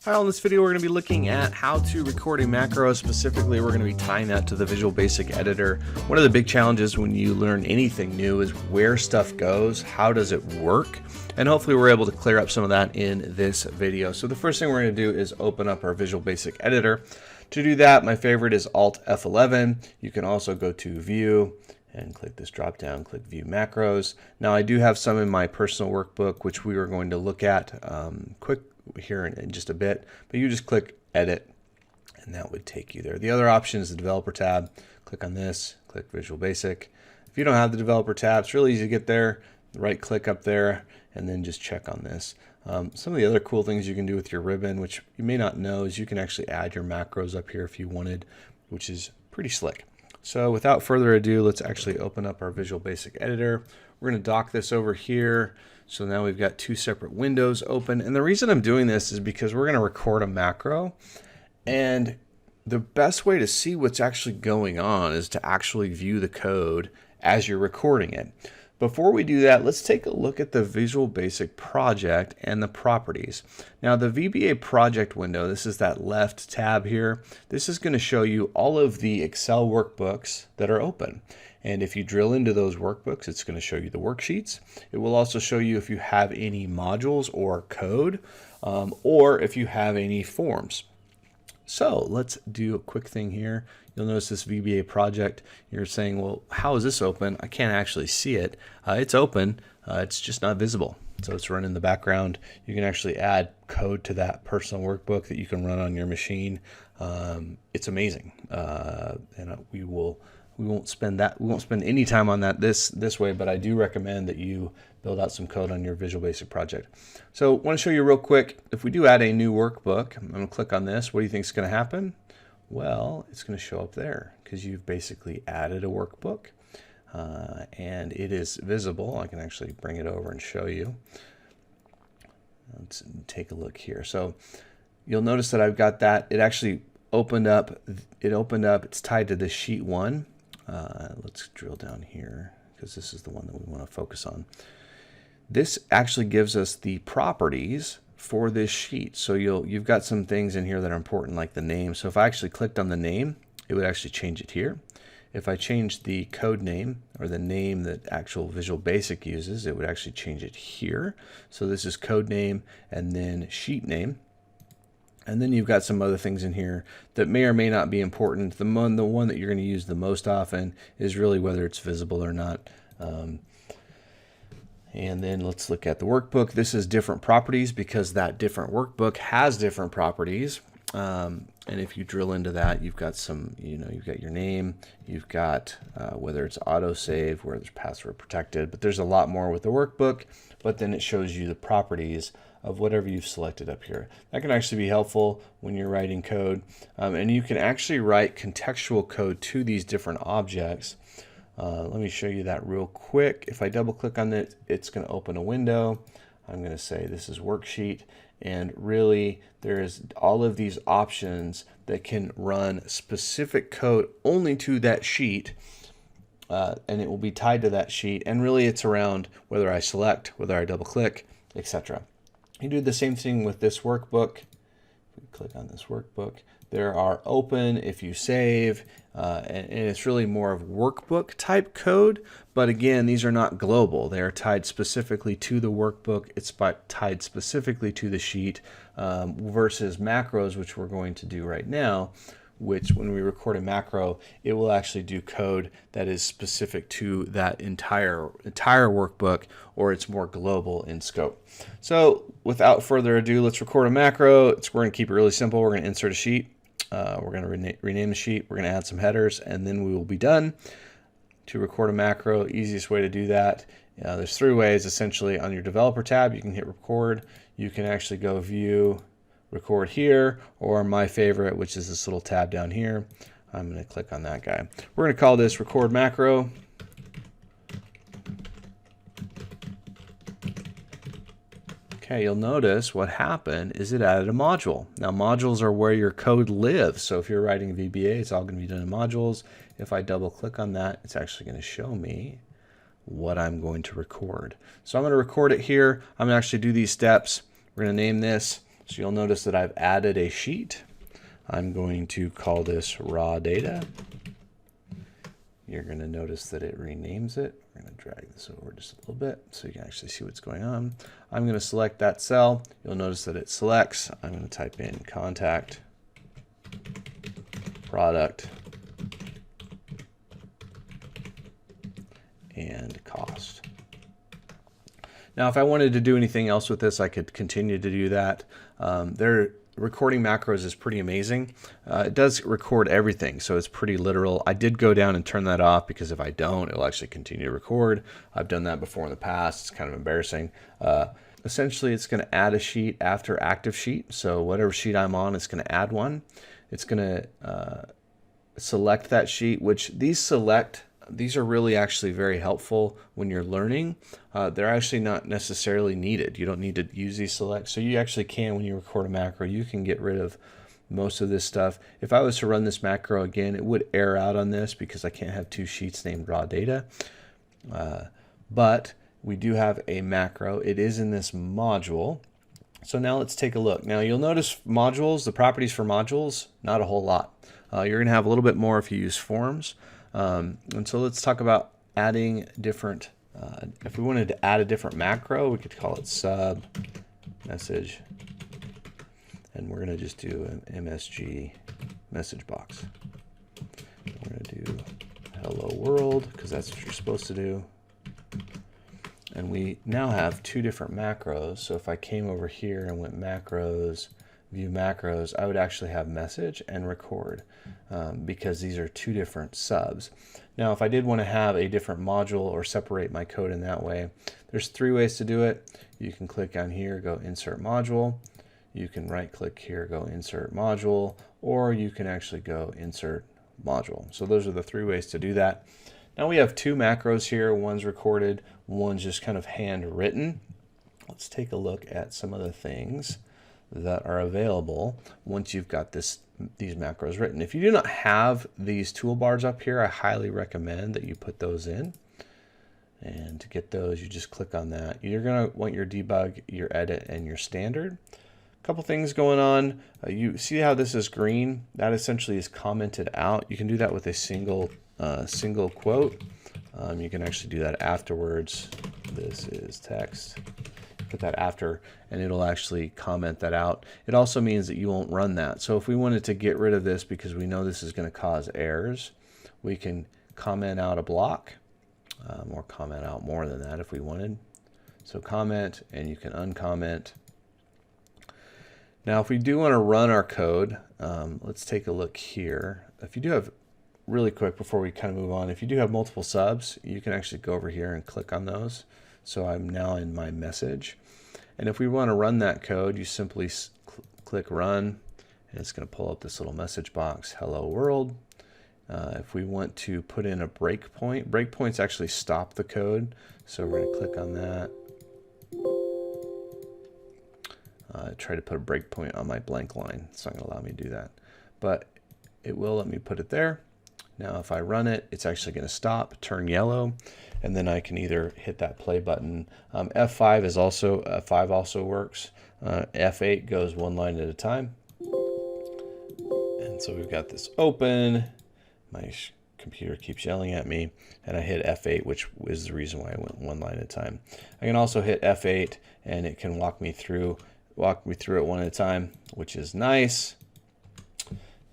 Hi, in this video we're going to be looking at how to record a macro. Specifically, we're going to be tying that to the Visual Basic editor. One of the big challenges when you learn anything new is where stuff goes, how does it work, and hopefully we're able to clear up some of that in this video. So the first thing we're going to do is open up our Visual Basic editor. To do that, my favorite is Alt F11. You can also go to View and click this drop down, click View Macros. Now I do have some in my personal workbook, which we are going to look at quick here in just a bit, but you just click Edit and that would take you there. The other option is the Developer tab. Click on this, click Visual Basic. If you don't have the Developer tab, it's really easy to get there. Right click up there and then just check on this. Some of the other cool things you can do with your ribbon, which you may not know, is you can actually add your macros up here if you wanted, which is pretty slick. So without further ado, let's actually open up our Visual Basic editor. We're going to dock this over here. So now we've got two separate windows open. And the reason I'm doing this is because we're going to record a macro. And the best way to see what's actually going on is to actually view the code as you're recording it. Before we do that, let's take a look at the Visual Basic project and the properties. Now the VBA project window, this is that left tab here. This is going to show you all of the Excel workbooks that are open. And if you drill into those workbooks, it's going to show you the worksheets. It will also show you if you have any modules or code, or if you have any forms. So let's do a quick thing here. You'll notice this VBA project. You're saying, well, how is this open? I can't actually see it. It's open. It's just not visible. So it's running in the background. You can actually add code to that personal workbook that you can run on your machine. It's amazing. And we won't spend any time on that this way, but I do recommend that you build out some code on your Visual Basic project. So I want to show you real quick, if we do add a new workbook, I'm going to click on this. What do you think is going to happen? Well, it's going to show up there because you've basically added a workbook and it is visible. I can actually bring it over and show you. Let's take a look here. So you'll notice that I've got that. It actually opened up. It's tied to this sheet 1. Let's drill down here because this is the one that we want to focus on. This actually gives us the properties for this sheet. So you've got some things in here that are important, like the name. So if I actually clicked on the name, it would actually change it here. If I change the code name or the name that actual Visual Basic uses, it would actually change it here. So this is code name and then sheet name. And then you've got some other things in here that may or may not be important. The one that you're going to use the most often is really whether it's visible or not. And then let's look at the workbook. This is different properties because that different workbook has different properties. And if you drill into that, you've got some, you've got your name, you've got whether it's autosave, whether it's password protected, but there's a lot more with the workbook, but then it shows you the properties of whatever you've selected up here. That can actually be helpful when you're writing code. And you can actually write contextual code to these different objects. Let me show you that real quick. If I double click on it, it's going to open a window. I'm going to say this is worksheet. And really, there is all of these options that can run specific code only to that sheet. And it will be tied to that sheet. And really, it's around whether I select, whether I double click, etc. You do the same thing with this workbook. If we click on this workbook, there are open if you save, and it's really more of workbook type code. But again, these are not global. They are tied specifically to the workbook. It's tied specifically to the sheet versus macros, which we're going to do right now, which when we record a macro, it will actually do code that is specific to that entire workbook, or it's more global in scope. So without further ado, let's record a macro. We're going to keep it really simple. We're going to insert a sheet. We're going to rename the sheet. We're going to add some headers, and then we will be done. To record a macro, easiest way to do that, there's 3 ways essentially. On your developer tab, you can hit record. You can actually go view, record here, or my favorite, which is this little tab down here. I'm going to click on that guy. We're going to call this record macro. Okay, you'll notice what happened is it added a module. Now modules are where your code lives. So if you're writing VBA, it's all going to be done in modules. If I double click on that, it's actually going to show me what I'm going to record. So I'm going to record it here. I'm going to actually do these steps. We're going to name this. So you'll notice that I've added a sheet. I'm going to call this raw data. You're going to notice that it renames it. We're going to drag this over just a little bit so you can actually see what's going on. I'm going to select that cell. You'll notice that it selects. I'm going to type in contact, product, and cost. Now, if I wanted to do anything else with this, I could continue to do that. Recording macros is pretty amazing. It does record everything, so it's pretty literal. I did go down and turn that off because if I don't, it'll actually continue to record. I've done that before in the past. It's kind of embarrassing. Essentially, it's going to add a sheet after active sheet. So whatever sheet I'm on, it's going to add one. It's going to select that sheet, which these are really actually very helpful when you're learning. They're actually not necessarily needed. You don't need to use these selects. So you actually can, when you record a macro, you can get rid of most of this stuff. If I was to run this macro again, it would error out on this because I can't have two sheets named raw data. But we do have a macro. It is in this module. So now let's take a look. Now you'll notice modules, the properties for modules, not a whole lot. You're going to have a little bit more if you use forms. And so let's talk about adding different, if we wanted to add a different macro, we could call it sub message, and we're going to just do an MSG message box. We're going to do hello world because that's what you're supposed to do. And we now have two different macros. So if I came over here and went macros, view macros, I would actually have message and record because these are two different subs. Now, if I did want to have a different module or separate my code in that way, there's three ways to do it. You can click on here, go insert module. You can right click here, go insert module, or you can actually go insert module. So those are the three ways to do that. Now we have two macros here. One's recorded, one's just kind of handwritten. Let's take a look at some of the things that are available once you've got these macros written. If you do not have these toolbars up here, I highly recommend that you put those in. And to get those, you just click on that. You're going to want your debug, your edit, and your standard. A couple things going on. You see how this is green? That essentially is commented out. You can do that with a single quote. You can actually do that afterwards. This is text. Put that after, and it'll actually comment that out. It also means that you won't run that. So if we wanted to get rid of this because we know this is going to cause errors, we can comment out a block or comment out more than that if we wanted. So comment, and you can uncomment. Now if we do want to run our code, let's take a look here. If you do have, really quick before we kind of move on, if you do have multiple subs, you can actually go over here and click on those. So I'm now in my message. And if we want to run that code, you simply click run, and it's going to pull up this little message box, hello world. If we want to put in a breakpoint, breakpoints actually stop the code. So we're going to click on that. Try to put a breakpoint on my blank line. It's not going to allow me to do that, but it will let me put it there. Now if I run it, it's actually going to stop, turn yellow, and then I can either hit that play button. F5 is also, F5 also works. F8 goes one line at a time. And so we've got this open. My computer keeps yelling at me, and I hit F8, which is the reason why I went one line at a time. I can also hit F8, and it can walk me through it one at a time, which is nice.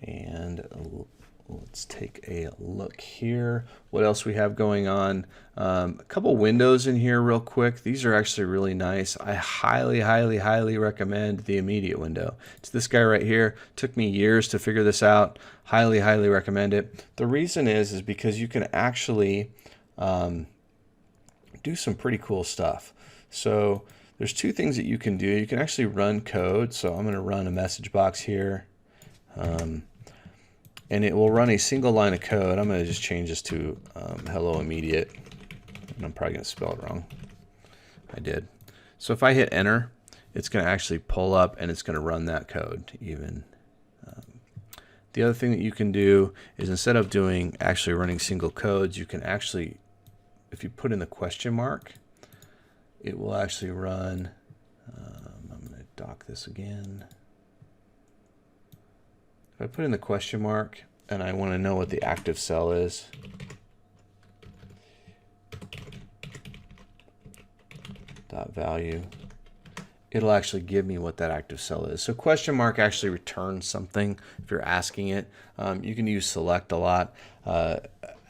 And let's take a look here. What else we have going on? A couple windows in here real quick. These are actually really nice. I highly recommend the immediate window. It's this guy right here. Took me years to figure this out. Highly recommend it. The reason is because you can actually do some pretty cool stuff. So there's two things that you can do. You can actually run code. So I'm going to run a message box here. And it will run a single line of code. I'm going to just change this to hello immediate. And I'm probably going to spell it wrong. I did. So if I hit enter, it's going to actually pull up and it's going to run that code even. The other thing that you can do is instead of actually running single codes, you can actually, if you put in the question mark, it will actually run, I'm going to dock this again. If I put in the question mark and I want to know what the active cell is, dot value, it'll actually give me what that active cell is. So question mark actually returns something if you're asking it. You can use select a lot.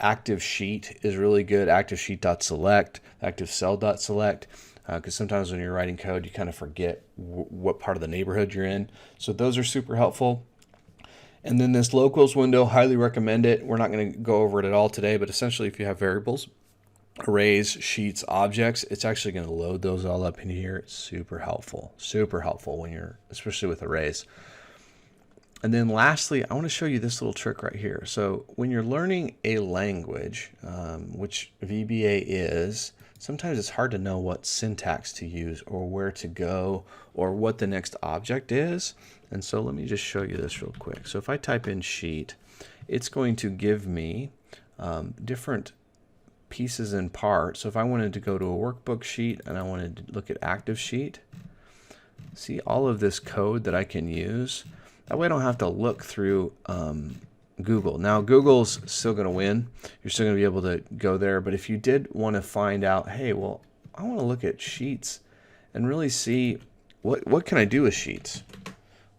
Active sheet is really good. Active sheet.select, active cell.select, because sometimes when you're writing code, you kind of forget what part of the neighborhood you're in. So those are super helpful. And then this locals window, highly recommend it. We're not going to go over it at all today, but essentially if you have variables, arrays, sheets, objects, it's actually going to load those all up in here. It's super helpful when you're, especially with arrays. And then lastly, I want to show you this little trick right here. So when you're learning a language, which VBA is, sometimes it's hard to know what syntax to use or where to go or what the next object is. And so let me just show you this real quick. So if I type in sheet, it's going to give me different pieces and parts. So if I wanted to go to a workbook sheet and I wanted to look at active sheet, see all of this code that I can use. That way I don't have to look through Google. Now Google's still going to win. You're still going to be able to go there. But if you did want to find out, hey, well, I want to look at sheets and really see what can I do with sheets?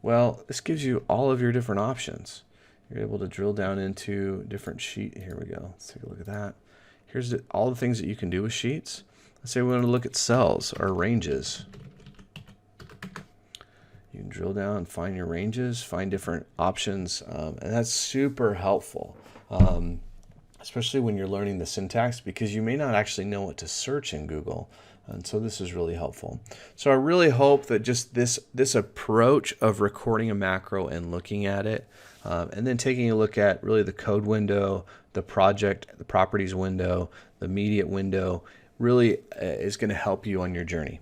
Well, this gives you all of your different options. You're able to drill down into different sheet. Here we go. Let's take a look at that. Here's all the things that you can do with sheets. Let's say we want to look at cells or ranges. You can drill down and find your ranges, find different options, and that's super helpful, especially when you're learning the syntax, because you may not actually know what to search in Google. And so this is really helpful. So I really hope that just this approach of recording a macro and looking at it, and then taking a look at really the code window, the project, the properties window, the immediate window, really is going to help you on your journey.